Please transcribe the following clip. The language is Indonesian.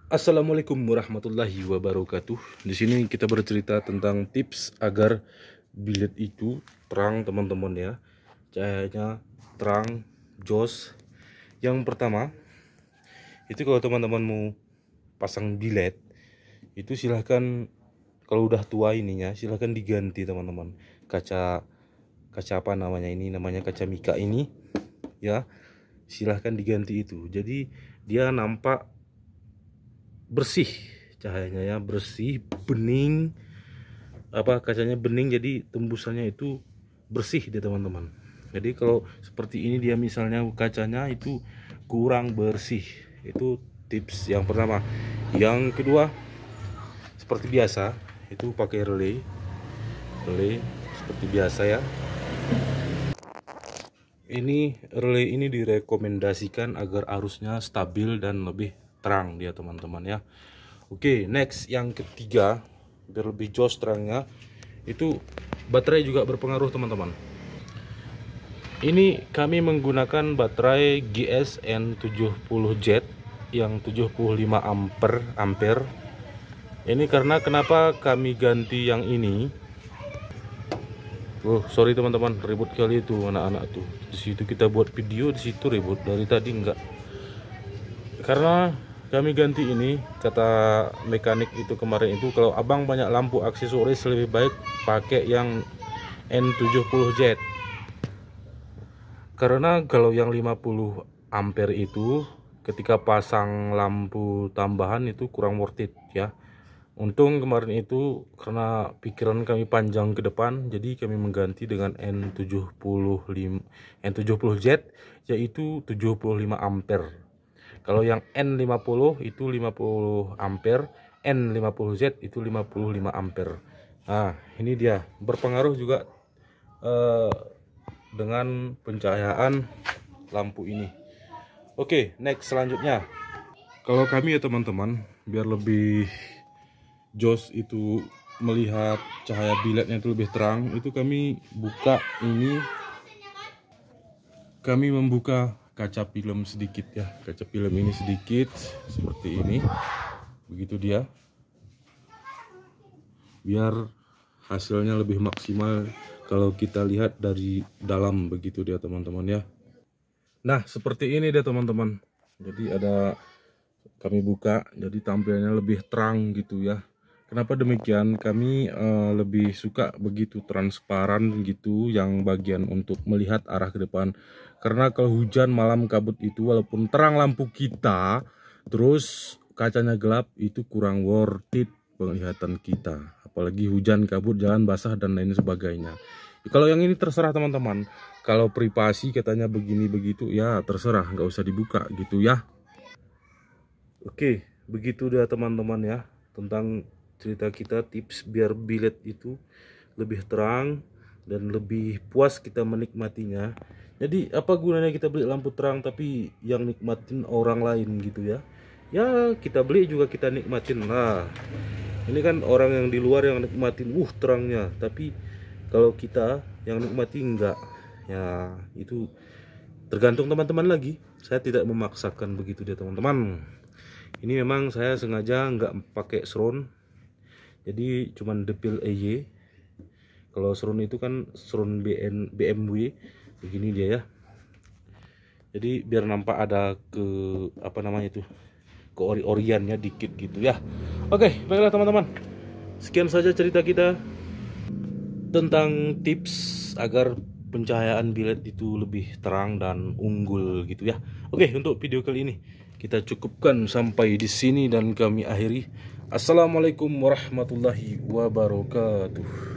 Assalamualaikum warahmatullahi wabarakatuh. Di sini kita bercerita tentang tips agar bilet itu terang, teman-teman ya. Cahayanya terang, jos. Yang pertama, itu kalau teman-teman mau pasang bilet, itu silahkan kalau udah tua ininya, silahkan diganti teman-teman. Kaca apa namanya ini? Namanya kaca mika ini, ya. Silahkan diganti itu. Jadi dia nampak bersih, cahayanya ya bersih, bening, kacanya bening, jadi tembusannya itu bersih dia teman-teman. Jadi kalau seperti ini dia misalnya kacanya itu kurang bersih, itu tips yang pertama. Yang kedua, seperti biasa itu pakai relay seperti biasa ya. Ini relay ini direkomendasikan agar arusnya stabil dan lebih terang dia teman-teman ya. Oke, next yang ketiga, biar lebih jos terangnya, itu baterai juga berpengaruh teman-teman. Ini kami menggunakan baterai GSN 70Z yang 75 ampere. Ini karena kenapa kami ganti yang ini? Oh, sorry teman-teman, ribut kali itu anak-anak tuh. Di situ kita buat video, di situ ribut, dari tadi enggak. Karena kami ganti ini, kata mekanik itu kemarin itu, kalau abang banyak lampu aksesoris lebih baik pakai yang N70Z. Karena kalau yang 50 ampere itu ketika pasang lampu tambahan itu kurang worth it ya. Untung kemarin itu karena pikiran kami panjang ke depan, jadi kami mengganti dengan N70Z yaitu 75 ampere. Kalau yang N50 itu 50 ampere, N50Z itu 55 ampere. Nah, ini dia berpengaruh juga dengan pencahayaan lampu ini. Oke, next selanjutnya. Kalau kami ya teman-teman, biar lebih jos itu melihat cahaya biletnya itu lebih terang, itu kami buka ini, kami membuka kaca film sedikit ya, kaca film ini sedikit seperti ini, begitu dia, biar hasilnya lebih maksimal kalau kita lihat dari dalam, begitu dia teman-teman ya. Nah seperti ini dia teman-teman, jadi ada kami buka, jadi tampilannya lebih terang gitu ya. Kenapa demikian? Kami lebih suka begitu transparan gitu, yang bagian untuk melihat arah ke depan. Karena kalau hujan malam kabut itu, walaupun terang lampu kita, terus kacanya gelap, itu kurang worth it penglihatan kita. Apalagi hujan kabut, jalan basah dan lain sebagainya. Kalau yang ini terserah teman-teman. Kalau privasi katanya begini begitu, ya terserah, nggak usah dibuka gitu ya. Oke, begitu dah teman-teman ya, tentang cerita kita, tips biar bilet itu lebih terang dan lebih puas kita menikmatinya. Jadi apa gunanya kita beli lampu terang tapi yang nikmatin orang lain gitu ya. Ya kita beli juga kita nikmatin. Nah ini kan orang yang di luar yang nikmatin terangnya, tapi kalau kita yang nikmati enggak. Ya itu tergantung teman-teman lagi. Saya tidak memaksakan begitu dia teman-teman. Ini memang saya sengaja nggak pakai surround, jadi cuman depil EY. Kalau surround itu kan surround BMW begini dia ya. Jadi biar nampak ada ke apa namanya itu, ke ori-oriannya dikit gitu ya. Oke, baiklah teman-teman. Sekian saja cerita kita tentang tips agar pencahayaan bilet itu lebih terang dan unggul gitu ya. Oke, untuk video kali ini kita cukupkan sampai di sini dan kami akhiri. Assalamualaikum warahmatullahi wabarakatuh.